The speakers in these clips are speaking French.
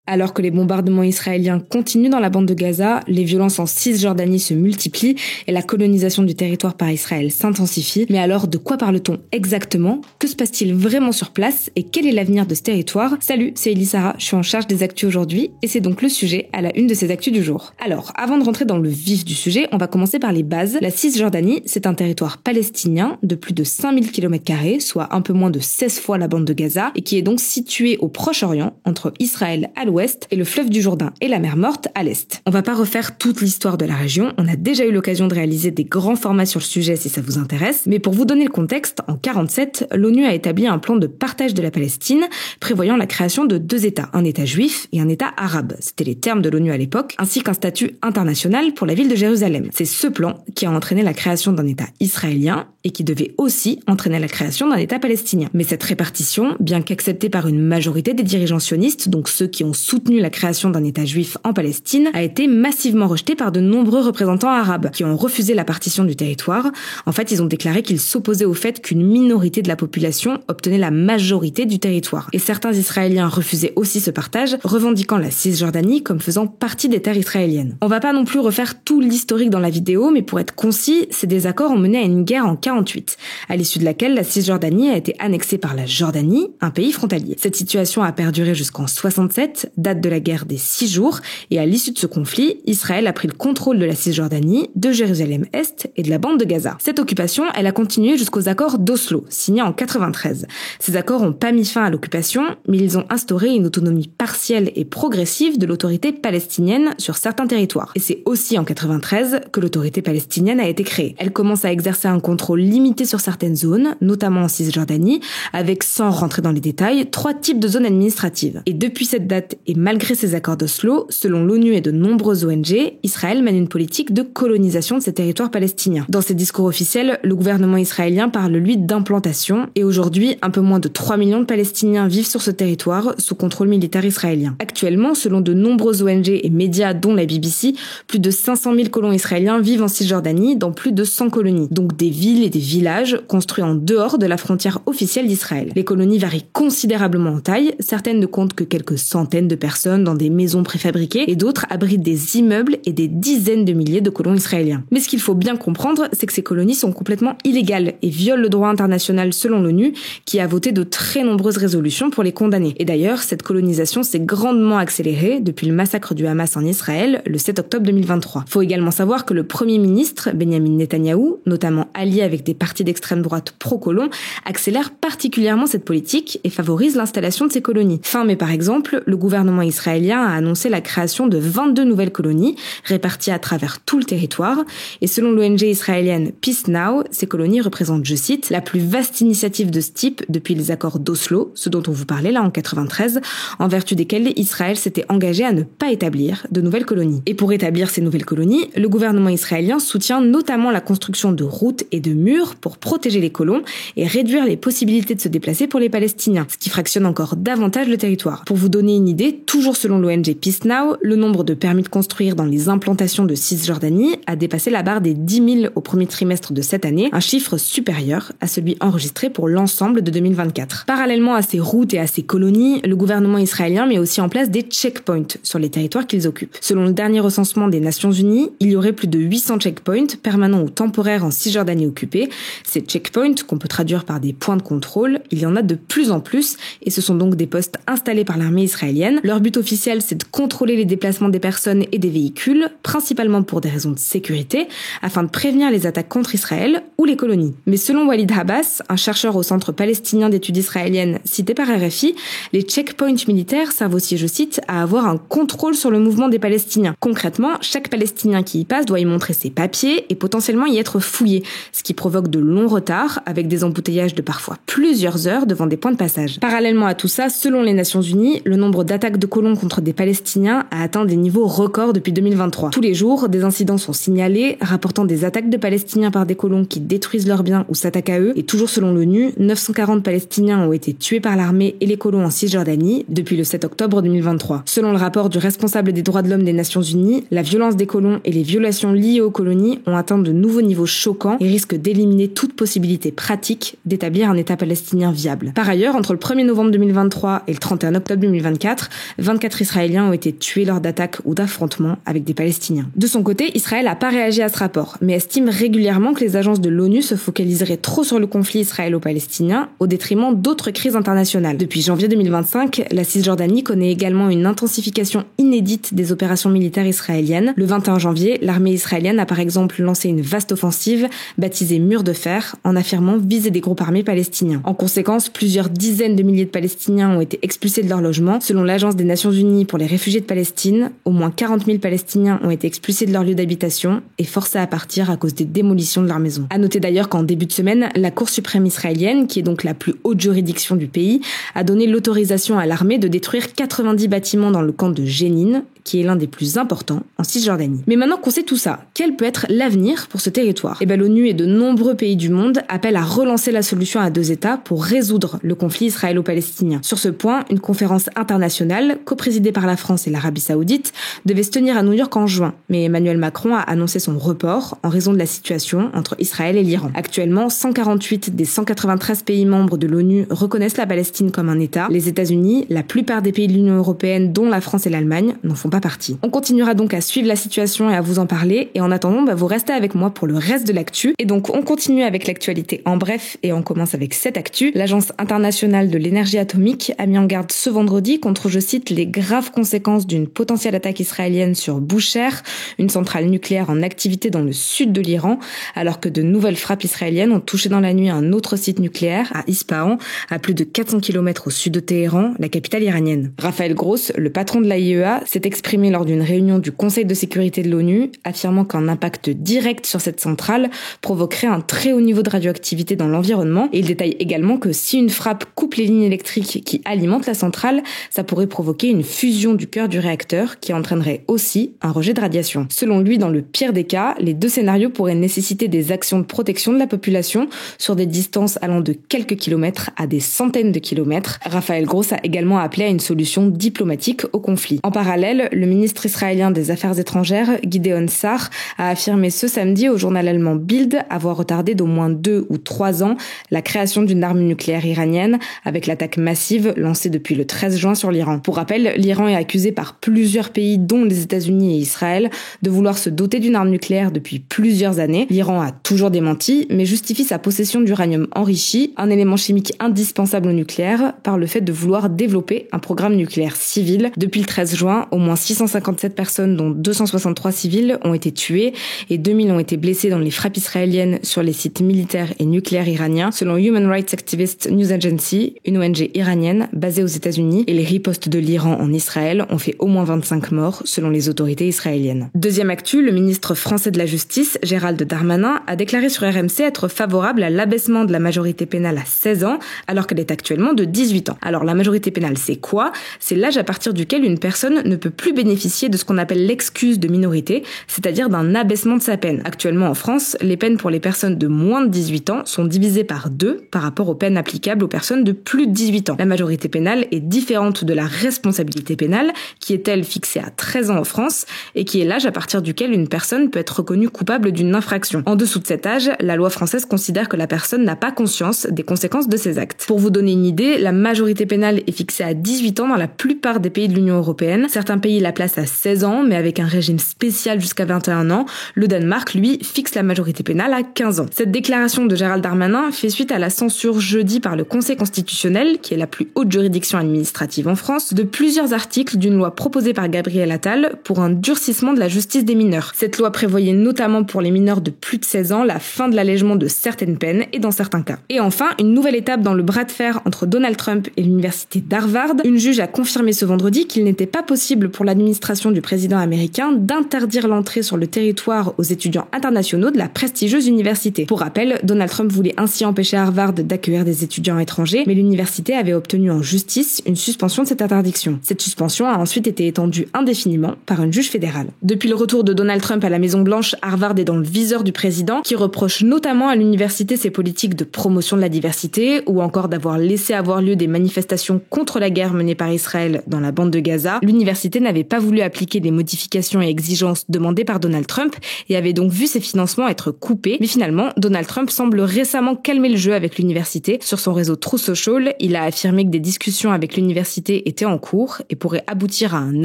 Alors que les bombardements israéliens continuent dans la bande de Gaza, les violences en Cisjordanie se multiplient et la colonisation du territoire par Israël s'intensifie. Mais alors, de quoi parle-t-on exactement? Que se passe-t-il vraiment sur place et quel est l'avenir de ce territoire? Salut, c'est Elisara, je suis en charge des actus aujourd'hui et c'est donc le sujet à la une de ces actus du jour. Alors, avant de rentrer dans le vif du sujet, on va commencer par les bases. La Cisjordanie, c'est un territoire palestinien de plus de 5000 km², soit un peu moins de 16 fois la bande de Gaza, et qui est donc situé au Proche-Orient, entre Israël à l'ouest et le fleuve du Jourdain et la mer Morte à l'est. On va pas refaire toute l'histoire de la région, on a déjà eu l'occasion de réaliser des grands formats sur le sujet si ça vous intéresse, mais pour vous donner le contexte, en 1947, l'ONU a établi un plan de partage de la Palestine, prévoyant la création de 2 États, un État juif et un État arabe. C'était les termes de l'ONU à l'époque, ainsi qu'un statut international pour la ville de Jérusalem. C'est ce plan qui a entraîné la création d'un État israélien et qui devait aussi entraîner la création d'un État palestinien. Mais cette répartition, bien qu'acceptée par une majorité des dirigeants sionistes, donc ceux qui ont soutenu la création d'un État juif en Palestine, a été massivement rejetée par de nombreux représentants arabes qui ont refusé la partition du territoire. En fait, ils ont déclaré qu'ils s'opposaient au fait qu'une minorité de la population obtenait la majorité du territoire. Et certains Israéliens refusaient aussi ce partage, revendiquant la Cisjordanie comme faisant partie des terres israéliennes. On va pas non plus refaire tout l'historique dans la vidéo, mais pour être concis, ces désaccords ont mené à une guerre en 1948, à l'issue de laquelle la Cisjordanie a été annexée par la Jordanie, un pays frontalier. Cette situation a perduré jusqu'en 1967, date de la guerre des 6 jours, et à l'issue de ce conflit, Israël a pris le contrôle de la Cisjordanie, de Jérusalem-Est et de la bande de Gaza. Cette occupation, elle a continué jusqu'aux accords d'Oslo, signés en 1993. Ces accords n'ont pas mis fin à l'occupation, mais ils ont instauré une autonomie partielle et progressive de l'autorité palestinienne sur certains territoires. Et c'est aussi en 1993 que l'autorité palestinienne a été créée. Elle commence à exercer un contrôle limité sur certaines zones, notamment en Cisjordanie, avec, sans rentrer dans les détails, 3 types de zones administratives. Et depuis cette date, et malgré ces accords d'Oslo, selon l'ONU et de nombreuses ONG, Israël mène une politique de colonisation de ces territoires palestiniens. Dans ses discours officiels, le gouvernement israélien parle, lui, d'implantation, et aujourd'hui, un peu moins de 3 millions de Palestiniens vivent sur ce territoire sous contrôle militaire israélien. Actuellement, selon de nombreuses ONG et médias, dont la BBC, plus de 500 000 colons israéliens vivent en Cisjordanie, dans plus de 100 colonies, donc des villes et des villages construits en dehors de la frontière officielle d'Israël. Les colonies varient considérablement en taille, certaines ne comptent que quelques centaines de personnes dans des maisons préfabriquées et d'autres abritent des immeubles et des dizaines de milliers de colons israéliens. Mais ce qu'il faut bien comprendre, c'est que ces colonies sont complètement illégales et violent le droit international selon l'ONU, qui a voté de très nombreuses résolutions pour les condamner. Et d'ailleurs, cette colonisation s'est grandement accélérée depuis le massacre du Hamas en Israël le 7 octobre 2023. Faut également savoir que le Premier ministre, Benjamin Netanyahou, notamment allié avec des partis d'extrême droite pro-colons, accélère particulièrement cette politique et favorise l'installation de ces colonies. Fin mai par exemple, le gouvernement israélien a annoncé la création de 22 nouvelles colonies réparties à travers tout le territoire et selon l'ONG israélienne Peace Now, ces colonies représentent, je cite, la plus vaste initiative de ce type depuis les accords d'Oslo, ce dont on vous parlait là en 1993, en vertu desquels Israël s'était engagé à ne pas établir de nouvelles colonies. Et pour établir ces nouvelles colonies, le gouvernement israélien soutient notamment la construction de routes et de murs pour protéger les colons et réduire les possibilités de se déplacer pour les Palestiniens, ce qui fractionne encore davantage le territoire. Pour vous donner une idée, toujours selon l'ONG Peace Now, le nombre de permis de construire dans les implantations de Cisjordanie a dépassé la barre des 10 000 au premier trimestre de cette année, un chiffre supérieur à celui enregistré pour l'ensemble de 2024. Parallèlement à ces routes et à ces colonies, le gouvernement israélien met aussi en place des checkpoints sur les territoires qu'ils occupent. Selon le dernier recensement des Nations Unies, il y aurait plus de 800 checkpoints permanents ou temporaires en Cisjordanie occupée. Ces checkpoints, qu'on peut traduire par des points de contrôle, il y en a de plus en plus et ce sont donc des postes installés par l'armée israélienne. Leur but officiel, c'est de contrôler les déplacements des personnes et des véhicules, principalement pour des raisons de sécurité, afin de prévenir les attaques contre Israël ou les colonies. Mais selon Walid Abbas, un chercheur au Centre palestinien d'études israéliennes cité par RFI, les checkpoints militaires servent aussi, je cite, à avoir un contrôle sur le mouvement des Palestiniens. Concrètement, chaque Palestinien qui y passe doit y montrer ses papiers et potentiellement y être fouillé, ce qui provoque de longs retards avec des embouteillages de parfois plusieurs heures devant des points de passage. Parallèlement à tout ça, selon les Nations Unies, le nombre d'attaques de colons contre des Palestiniens a atteint des niveaux records depuis 2023. Tous les jours, des incidents sont signalés, rapportant des attaques de Palestiniens par des colons qui détruisent leurs biens ou s'attaquent à eux. Et toujours selon l'ONU, 940 Palestiniens ont été tués par l'armée et les colons en Cisjordanie depuis le 7 octobre 2023. Selon le rapport du responsable des droits de l'homme des Nations Unies, la violence des colons et les violations liées aux colonies ont atteint de nouveaux niveaux choquants et risquent d'éliminer toute possibilité pratique d'établir un État palestinien viable. Par ailleurs, entre le 1er novembre 2023 et le 31 octobre 2024, 24 Israéliens ont été tués lors d'attaques ou d'affrontements avec des Palestiniens. De son côté, Israël n'a pas réagi à ce rapport, mais estime régulièrement que les agences de l'ONU se focaliseraient trop sur le conflit israélo-palestinien au détriment d'autres crises internationales. Depuis janvier 2025, la Cisjordanie connaît également une intensification inédite des opérations militaires israéliennes. Le 21 janvier, l'armée israélienne a par exemple lancé une vaste offensive baptisée Mur de fer en affirmant viser des groupes armés palestiniens. En conséquence, plusieurs dizaines de milliers de Palestiniens ont été expulsés de leur logement. Selon l'Agence des Nations Unies pour les réfugiés de Palestine, au moins 40 000 Palestiniens ont été expulsés de leur lieu d'habitation et forcés à partir à cause des démolitions de leurs maisons. À noter d'ailleurs qu'en début de semaine, la Cour suprême israélienne, qui est donc la plus haute juridiction du pays, a donné l'autorisation à l'armée de détruire 90 bâtiments dans le camp de Jénine, qui est l'un des plus importants en Cisjordanie. Mais maintenant qu'on sait tout ça, quel peut être l'avenir pour ce territoire ? L'ONU et de nombreux pays du monde appellent à relancer la solution à 2 États pour résoudre le conflit israélo-palestinien. Sur ce point, une conférence internationale, coprésidée par la France et l'Arabie Saoudite, devait se tenir à New York en juin. Mais Emmanuel Macron a annoncé son report en raison de la situation entre Israël et l'Iran. Actuellement, 148 des 193 pays membres de l'ONU reconnaissent la Palestine comme un État. Les États-Unis, la plupart des pays de l'Union européenne, dont la France et l'Allemagne, n'en font pas partie. On continuera donc à suivre la situation et à vous en parler. Et en attendant, vous restez avec moi pour le reste de l'actu. Et donc, on continue avec l'actualité en bref et on commence avec cette actu. L'Agence internationale de l'énergie atomique a mis en garde ce vendredi contre, je cite, les graves conséquences d'une potentielle attaque israélienne sur Bushehr, une centrale nucléaire en activité dans le sud de l'Iran, alors que de nouvelles frappes israéliennes ont touché dans la nuit un autre site nucléaire à Ispahan, à plus de 400 km au sud de Téhéran, la capitale iranienne. Raphaël Gross, le patron de l'AIEA, s'est exprimé lors d'une réunion du Conseil de sécurité de l'ONU, affirmant qu'un impact direct sur cette centrale provoquerait un très haut niveau de radioactivité dans l'environnement. Et il détaille également que si une frappe coupe les lignes électriques qui alimentent la centrale, ça pourrait provoquer une fusion du cœur du réacteur qui entraînerait aussi un rejet de radiation. Selon lui, dans le pire des cas, les 2 scénarios pourraient nécessiter des actions de protection de la population sur des distances allant de quelques kilomètres à des centaines de kilomètres. Raphaël Gross a également appelé à une solution diplomatique au conflit. En parallèle, le ministre israélien des Affaires étrangères, Gideon Sa'ar, a affirmé ce samedi au journal allemand Bild avoir retardé d'au moins 2 ou 3 ans la création d'une arme nucléaire iranienne avec l'attaque massive lancée depuis le 13 juin sur l'Iran. Pour rappel, l'Iran est accusé par plusieurs pays, dont les États-Unis et Israël, de vouloir se doter d'une arme nucléaire depuis plusieurs années. L'Iran a toujours démenti, mais justifie sa possession d'uranium enrichi, un élément chimique indispensable au nucléaire, par le fait de vouloir développer un programme nucléaire civil. Depuis le 13 juin, au moins 657 personnes, dont 263 civils, ont été tuées et 2000 ont été blessés dans les frappes israéliennes sur les sites militaires et nucléaires iraniens, selon Human Rights Activist News Agency, une ONG iranienne basée aux États-Unis, et les ripostes de l'Iran en Israël ont fait au moins 25 morts, selon les autorités israéliennes. Deuxième actu, le ministre français de la Justice, Gérald Darmanin, a déclaré sur RMC être favorable à l'abaissement de la majorité pénale à 16 ans, alors qu'elle est actuellement de 18 ans. Alors la majorité pénale, c'est quoi ? C'est l'âge à partir duquel une personne ne peut plus bénéficier de ce qu'on appelle l'excuse de minorité, c'est-à-dire d'un abaissement de sa peine. Actuellement en France, les peines pour les personnes de moins de 18 ans sont divisées par 2 par rapport aux peines applicables aux personnes de plus de 18 ans. La majorité pénale est différente de la responsabilité pénale, qui est elle fixée à 13 ans en France, et qui est l'âge à partir duquel une personne peut être reconnue coupable d'une infraction. En dessous de cet âge, la loi française considère que la personne n'a pas conscience des conséquences de ses actes. Pour vous donner une idée, la majorité pénale est fixée à 18 ans dans la plupart des pays de l'Union européenne. Certains pays la placent à 16 ans, mais avec un régime spécial jusqu'à 21 ans. Le Danemark, lui, fixe la majorité pénale à 15 ans. Cette déclaration de Gérald Darmanin fait suite à la censure jeudi par le Conseil constitutionnel, qui est la plus haute juridiction administrative en France, de plusieurs articles d'une loi proposée par Gabriel Attal pour un durcissement de la justice des mineurs. Cette loi prévoyait notamment pour les mineurs de plus de 16 ans la fin de l'allègement de certaines peines et dans certains cas. Et enfin, une nouvelle étape dans le bras de fer entre Donald Trump et l'université d'Harvard. Une juge a confirmé ce vendredi qu'il n'était pas possible pour l'administration du président américain d'interdire l'entrée sur le territoire aux étudiants internationaux de la prestigieuse université. Pour rappel, Donald Trump voulait ainsi empêcher Harvard d'accueillir des étudiants étrangers, mais l'université avait obtenu en justice une suspension de cette interdiction. Cette suspension a ensuite été étendue indéfiniment par une juge fédérale. Depuis le retour de Donald Trump à la Maison-Blanche, Harvard est dans le viseur du président, qui reproche notamment à l'université ses politiques de promotion de la diversité ou encore d'avoir laissé avoir lieu des manifestations contre la guerre menée par Israël dans la bande de Gaza. L'université n'avait pas voulu appliquer les modifications et exigences demandées par Donald Trump et avait donc vu ses financements être coupés. Mais finalement, Donald Trump semble récemment calmer le jeu avec l'université. Sur son réseau Truth Social, il a affirmé que des discussions avec l'université étaient était en cours et pourrait aboutir à un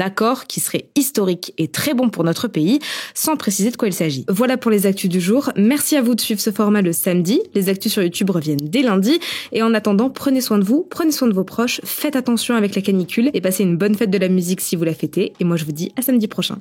accord qui serait historique et très bon pour notre pays, sans préciser de quoi il s'agit. Voilà pour les actus du jour. Merci à vous de suivre ce format le samedi. Les actus sur YouTube reviennent dès lundi. Et en attendant, prenez soin de vous, prenez soin de vos proches, faites attention avec la canicule et passez une bonne fête de la musique si vous la fêtez. Et moi, je vous dis à samedi prochain.